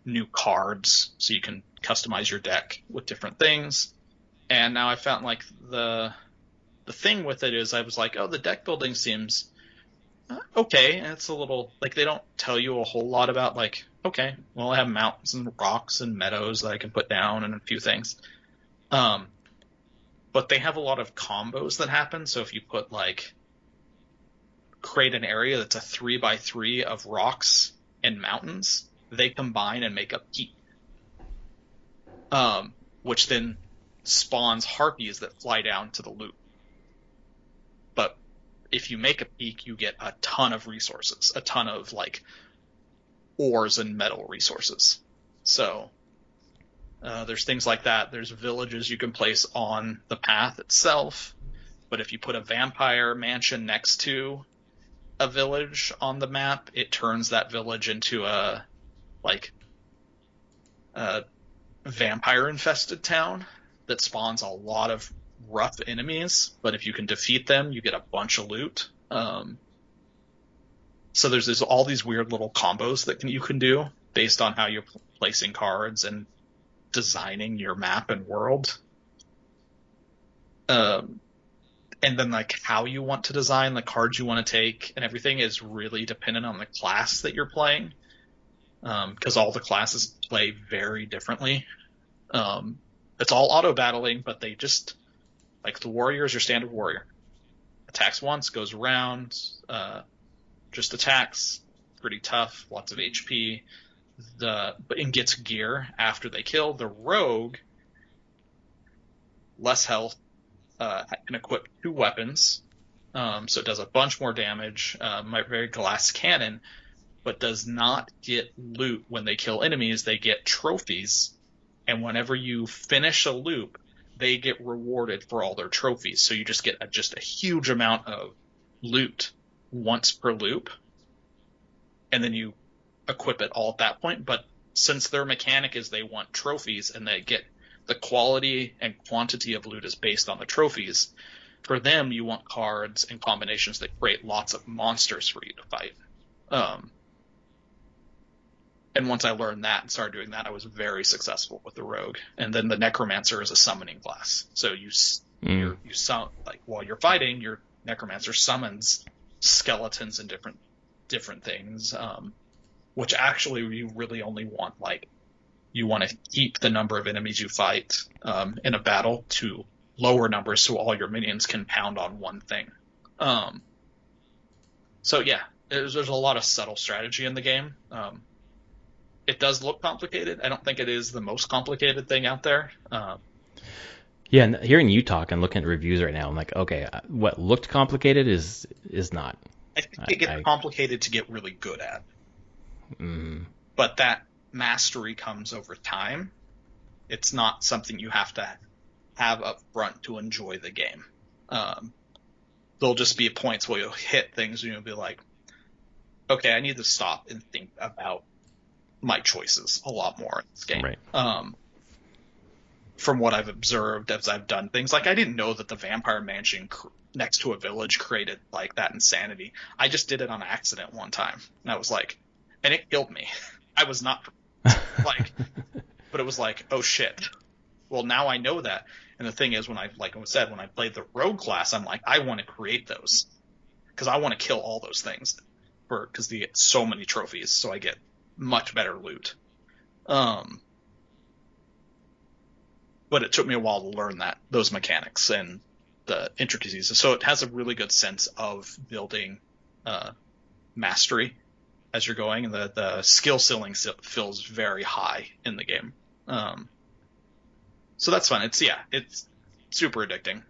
new cards, so you can customize your deck with different things. And now I found, like, the thing with it is I was like, oh, the deck building seems okay. And it's a little, like, they don't tell you a whole lot about, like, okay, well, I have mountains and rocks and meadows that I can put down and a few things. But they have a lot of combos that happen. So if you put, like, create an area that's a 3x3 of rocks and mountains, they combine and make a peak. Which then spawns harpies that fly down to the loop. But if you make a peak, you get a ton of resources, a ton of like ores and metal resources. So there's things like that. There's villages you can place on the path itself, but if you put a vampire mansion next to a village on the map, it turns that village into a vampire infested town that spawns a lot of rough enemies, but if you can defeat them, you get a bunch of loot. So there's all these weird little combos that you can do based on how you're placing cards and designing your map and world. And then like how you want to design the cards you want to take and everything is really dependent on the class that you're playing. Because all the classes play very differently. It's all auto battling, but they just like the warrior is your standard warrior. Attacks once, goes around, just attacks, pretty tough, lots of HP. And gets gear after they kill. The rogue, less health, can equip 2 weapons, so it does a bunch more damage. Very glass cannon, but does not get loot when they kill enemies. They get trophies, and whenever you finish a loop, they get rewarded for all their trophies. So you just get a huge amount of loot once per loop, and then you equip it all at that point. But since their mechanic is they want trophies, and they get the quality and quantity of loot is based on the trophies, for them you want cards and combinations that create lots of monsters for you to fight. And once I learned that and started doing that, I was very successful with the rogue. And then the necromancer is a summoning class. So you like while you're fighting, your necromancer summons skeletons and different things, which actually you really only want like you want to keep the number of enemies you fight in a battle to lower numbers so all your minions can pound on one thing. So yeah, there's a lot of subtle strategy in the game. It does look complicated. I don't think it is the most complicated thing out there. Yeah, and hearing you talk and looking at reviews right now, I'm like, okay, what looked complicated is not. I think it gets complicated to get really good at. But that mastery comes over time. It's not something you have to have up front to enjoy the game. There'll just be points where you'll hit things and you'll be like, okay, I need to stop and think about my choices a lot more in this game. Right. From what I've observed as I've done things, like I didn't know that the vampire mansion next to a village created like that insanity. I just did it on accident one time, and I was like, and it killed me. I was not like, but it was like, oh shit. Well, now I know that. And the thing is, when I played the rogue class, I'm like, I want to create those because I want to kill all those things because they get so many trophies, so I get much better loot. But it took me a while to learn those mechanics and the intricacies. So it has a really good sense of building mastery as you're going, and the skill ceiling feels very high in the game. So that's fun. It's super addicting.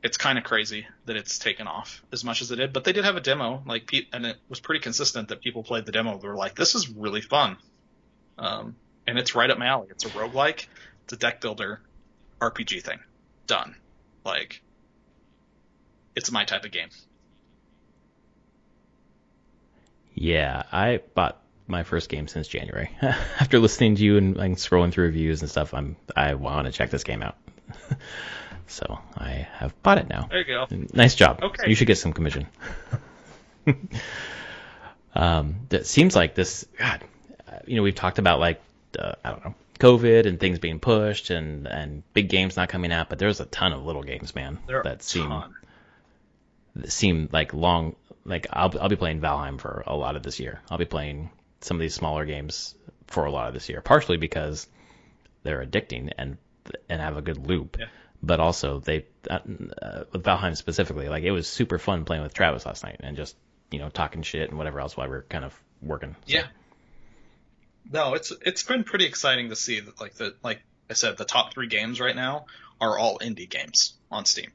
It's kind of crazy that it's taken off as much as it did, but they did have a demo, and it was pretty consistent that people played the demo. They were like, "This is really fun," and it's right up my alley. It's a roguelike, it's a deck builder, RPG thing, done. Like, it's my type of game. Yeah, I bought my first game since January. After listening to you and scrolling through reviews and stuff, I want to check this game out. So I have bought it now. There you go. Nice job. Okay. You should get some commission. It seems like this, God, we've talked about I don't know, COVID and things being pushed and big games not coming out, but there's a ton of little games, man, that seem like long. Like I'll be playing Valheim for a lot of this year. I'll be playing some of these smaller games for a lot of this year, partially because they're addicting and have a good loop. Yeah. But also with Valheim specifically, like it was super fun playing with Travis last night and just talking shit and whatever else while we were kind of working. So. Yeah. No, it's been pretty exciting to see that like I said, the top 3 games right now are all indie games on Steam.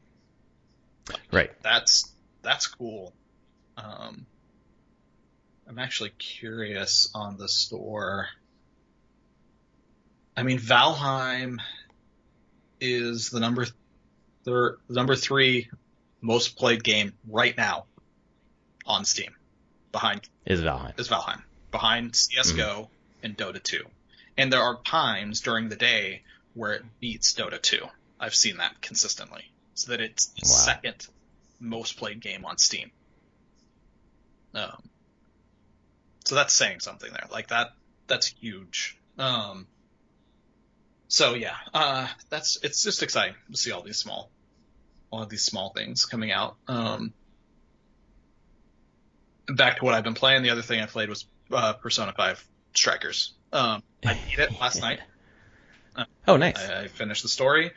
Right. That's cool. I'm actually curious on the store. I mean, Valheim is the number 3 most played game right now on Steam. Is Valheim. Behind CSGO and Dota 2. And there are times during the day where it beats Dota 2. I've seen that consistently. So that it's the second most played game on Steam. So that's saying something there. Like that's huge. So yeah, it's just exciting to see all of these small things coming out. Back to what I've been playing. The other thing I played was Persona 5 Strikers. I beat it last night. Oh, nice. I finished the story,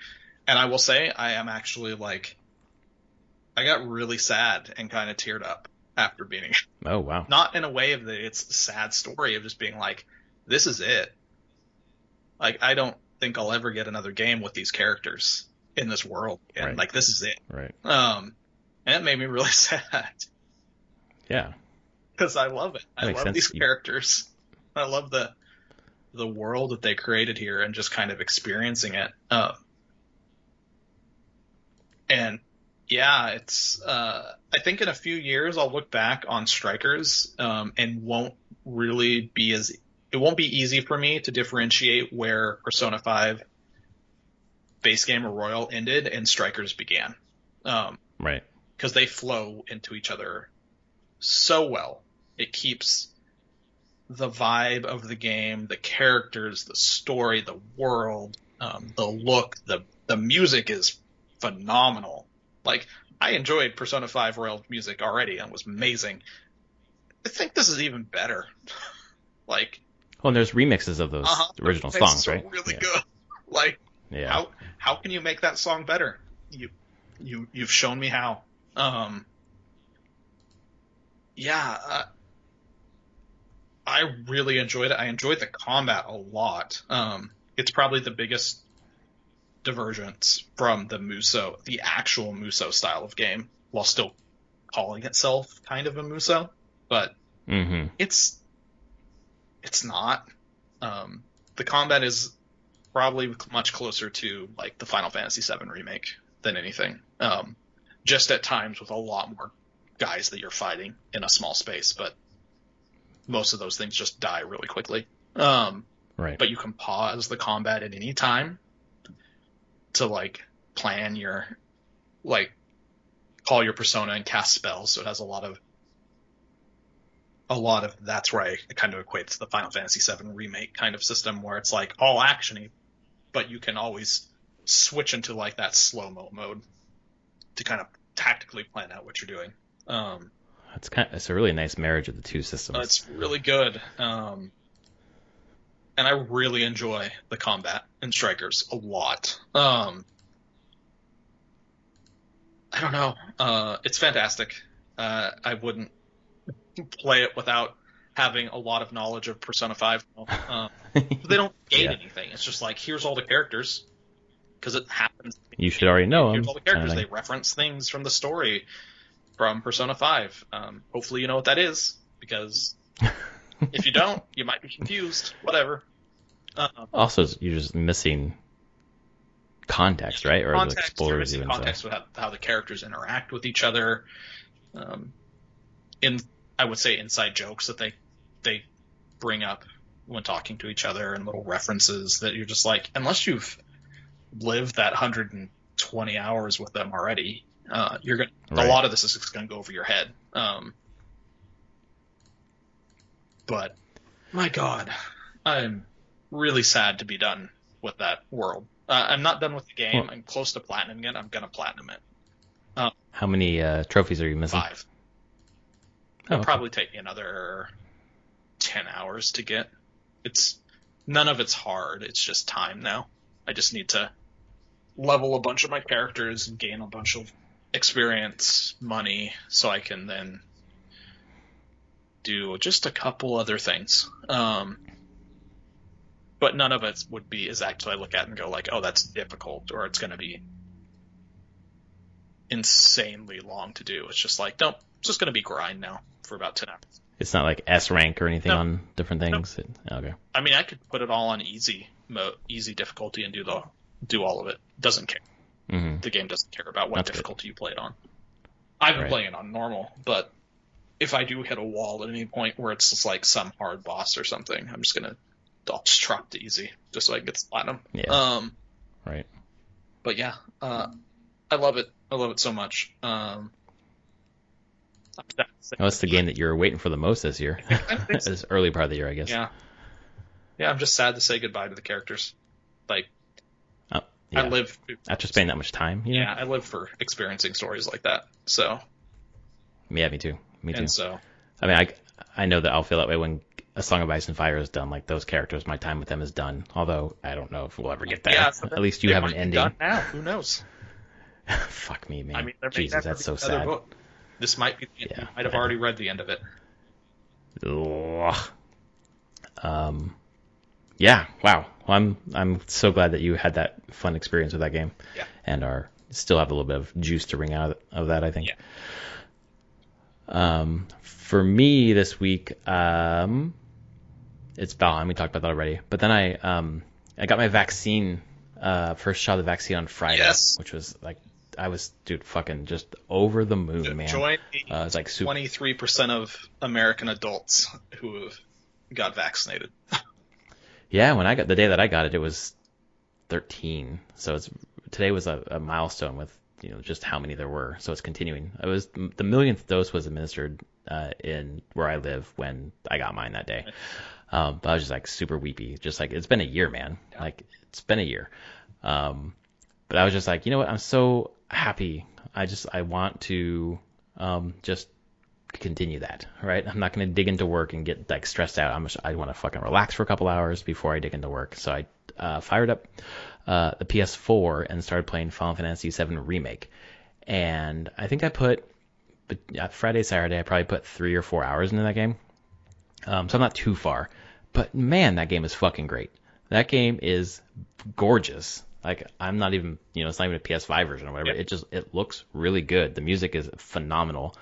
and I will say I am actually like, I got really sad and kind of teared up after beating it. Oh, wow. Not in a way of that it's a sad story of just being like, this is it. Like, I don't think I'll ever get another game with these characters in this world. And right. like, this is it. Right. And it made me really sad. Yeah. Because I love it. I love these characters. I love the world that they created here and just kind of experiencing it. And yeah, it's I think in a few years I'll look back on Strikers and won't be easy for me to differentiate where Persona 5 base game or Royal ended and Strikers began. Right. Because they flow into each other so well. It keeps the vibe of the game, the characters, the story, the world, the look, the music is phenomenal. Like, I enjoyed Persona 5 Royal music already and it was amazing. I think this is even better. Like, well, and there's remixes of those original songs, right? Really good. Like, how can you make that song better? You've shown me how. I really enjoyed it. I enjoyed the combat a lot. It's probably the biggest divergence from the actual Muso style of game, while still calling itself kind of a Muso, but it's not. The combat is probably much closer to like the Final Fantasy VII remake than anything. Just at times with a lot more guys that you're fighting in a small space, but most of those things just die really quickly. Right. But you can pause the combat at any time to like plan call your persona and cast spells. So it has a lot of that's where it kind of equates to the Final Fantasy VII remake kind of system where it's like all actiony, but you can always switch into like that slow-mo mode to kind of tactically plan out what you're doing. It's a really nice marriage of the two systems. It's really good. And I really enjoy the combat in Strikers a lot. I don't know. It's fantastic. I wouldn't play it without having a lot of knowledge of Persona 5. They don't gate anything. It's just like, here's all the characters. Because it happens. You should already know them. Here's all the characters. They reference things from the story from Persona 5. Hopefully you know what that is, because if you don't, you might be confused. Whatever. Also, you're just missing context, right? Or context, the explorers even context with how the characters interact with each other. I would say inside jokes that they bring up when talking to each other, and little references that you're just like, unless you've lived that 120 hours with them already, you're gonna a lot of this is gonna go over your head. But my God, I'm really sad to be done with that world. I'm not done with the game. I'm close to platinum it. I'm gonna platinum it. How many trophies are you missing? 5. It'll probably take me another 10 hours to get. None of it's hard. It's just time now. I just need to level a bunch of my characters and gain a bunch of experience, money, so I can then do just a couple other things. But none of it would be as actually I look at and go like, oh, that's difficult, or it's going to be insanely long to do. It's just like, nope, it's just going to be grind now for about 10 hours. It's not like S rank or anything on different things. Okay. I mean, I could put it all on easy difficulty and do all of it. Doesn't care. Mm-hmm. The game doesn't care about what difficulty you play it on. I've been playing it on normal, but if I do hit a wall at any point where it's just like some hard boss or something, I'll just drop to easy just so I can get platinum. Yeah. Right. But yeah, I love it. I love it so much. It's the game that you're waiting for the most this year. This early part of the year, I guess. Yeah. Yeah, I'm just sad to say goodbye to the characters. Like, yeah. I live after spending that much time. Yeah, I live for experiencing stories like that. So. Yeah, me too. And so. I mean, I know that I'll feel that way when A Song of Ice and Fire is done. Like those characters, my time with them is done. Although I don't know if we'll ever get there. Yeah, so at least you have an ending. Done now. Who knows? Fuck me, man. I mean, Jesus, that's so sad. Book. This might be. You might have already read the end of it. Yeah. Wow. Well, I'm so glad that you had that fun experience with that game. Yeah. And still have a little bit of juice to wring out of that, I think. Yeah. For me this week, it's Valheim. We talked about that already. But then I got my vaccine, first shot of the vaccine on Friday, which was like, I was, fucking just over the moon, man. It's like 23% of American adults who have got vaccinated. Yeah, when the day that I got it, it was 13. So today was a milestone with just how many there were. So it's continuing. It was the millionth dose was administered in where I live when I got mine that day. But I was just like super weepy, just like it's been a year, man. Yeah. Like it's been a year. But I was just like, you know what? I'm so happy. I want to just continue that, right? I'm not going to dig into work and get like stressed out. I want to fucking relax for a couple hours before I dig into work. So I fired up the PS4 and started playing Final Fantasy VII Remake. And I think I put Friday, Saturday, I probably put 3 or 4 hours into that game. So I'm not too far. But man, that game is fucking great. That game is gorgeous. Like I'm not even, it's not even a PS5 version or whatever. Yep. It looks really good. The music is phenomenal.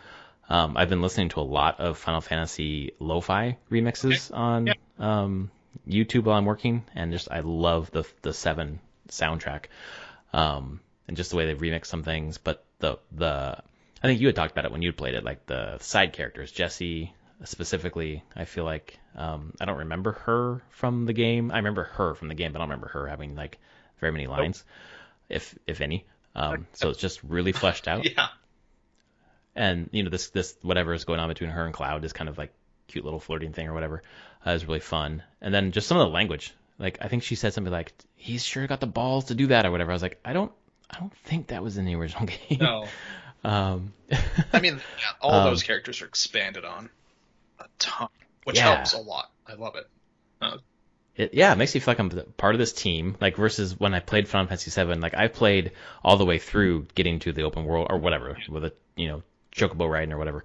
I've been listening to a lot of Final Fantasy lo-fi remixes on YouTube while I'm working, and I love the 7 soundtrack, and just the way they've remixed some things. But I think you had talked about it when you played it, like the side characters, Jessie specifically. I feel like I don't remember her from the game. I remember her from the game, but I don't remember her having like very many lines, if any. So it's just really fleshed out. Yeah. And this whatever is going on between her and Cloud, this kind of like cute little flirting thing or whatever, is really fun. And then just some of the language, like I think she said something like, "He's sure got the balls to do that" or whatever. I was like, I don't think that was in the original game. No. I mean, all those characters are expanded on a ton, which helps a lot. I love it. It makes me feel like I'm part of this team, like versus when I played Final Fantasy VII. Like I played all the way through getting to the open world or whatever with a chocobo riding or whatever.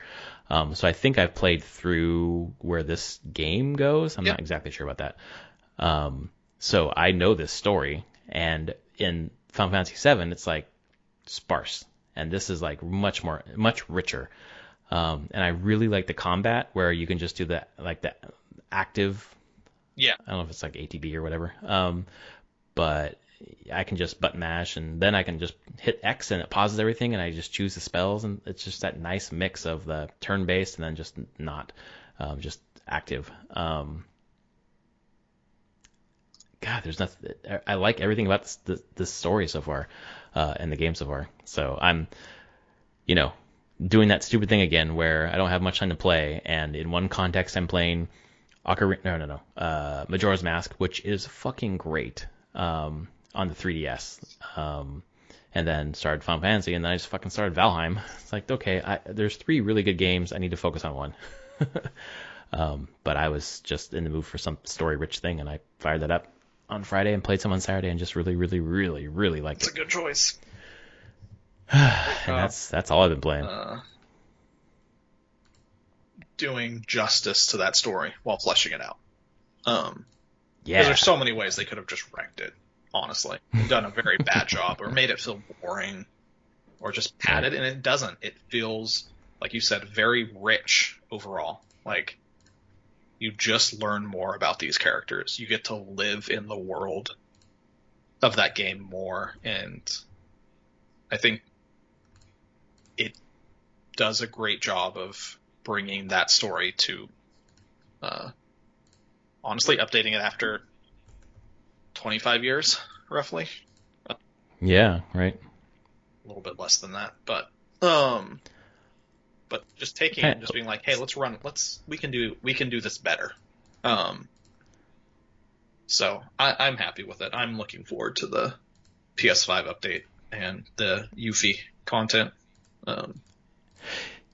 So I think I've played through where this game goes. I'm not exactly sure about that. So I know this story, and in Final Fantasy VII, it's like sparse, and this is like much richer. And I really like the combat where you can just do the active. Yeah. I don't know if it's like ATB or whatever. But I can just button mash, and then I can just hit X and it pauses everything, and I just choose the spells, and it's just that nice mix of the turn-based and then just not just active. God, there's nothing. I like everything about this story so far, and the game so far. So I'm, doing that stupid thing again where I don't have much time to play, and in one context I'm playing Majora's Mask, which is fucking great. On the 3DS, and then started Final Fantasy, and then I just fucking started Valheim. It's like, okay, there's 3 really good games. I need to focus on one. But I was just in the mood for some story-rich thing, and I fired that up on Friday and played some on Saturday, and just really, really, really, really liked it. It's a good choice. And that's all I've been playing. Doing justice to that story while fleshing it out. Yeah. Because there's so many ways they could have just wrecked it. Honestly, done a very bad job, or made it feel boring, or just padded, and it doesn't. It feels, like you said, very rich overall. Like, you just learn more about these characters. You get to live in the world of that game more, and I think it does a great job of bringing that story to, honestly, updating it after 25 years, roughly. Yeah, right. A little bit less than that, but just just being like, hey, we can do this better. So I'm happy with it. I'm looking forward to the PS5 update and the Yuffie content.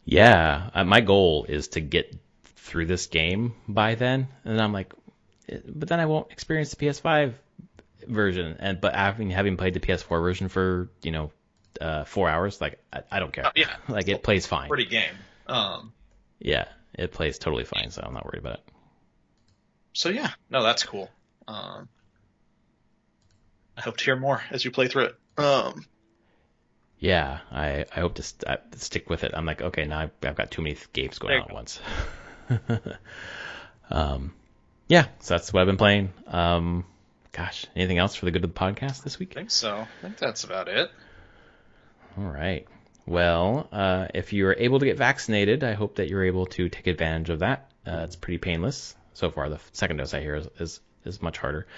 Yeah, my goal is to get through this game by then, and I'm like, but then I won't experience the PS5 version, but having played the PS4 version for 4 hours, like I don't care. Yeah, like it plays fine. Pretty game. Yeah, it plays totally fine, so I'm not worried about it. So yeah, no, that's cool. I hope to hear more as you play through it. Yeah, I hope to stick with it. I'm like, okay, now I've got too many games going on at once. Yeah, so that's what I've been playing. Gosh, anything else for the good of the podcast this week? I think so. I think that's about it. All right. Well, if you're able to get vaccinated, I hope that you're able to take advantage of that. It's pretty painless. So far, the second dose I hear is much harder.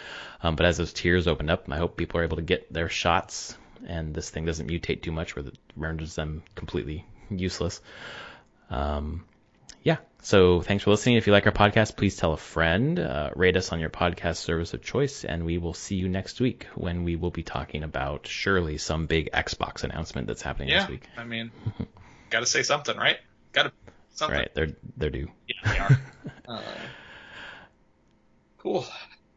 But as those tiers open up, I hope people are able to get their shots and this thing doesn't mutate too much where it renders them completely useless. Yeah, so thanks for listening. If you like our podcast, please tell a friend, rate us on your podcast service of choice, and we will see you next week when we will be talking about surely some big Xbox announcement that's happening this week. I mean, got to say something, right? Got to something. Right, they're due. Yeah, they are. Cool.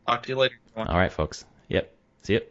Talk to you later. All right, folks. Yep. See you.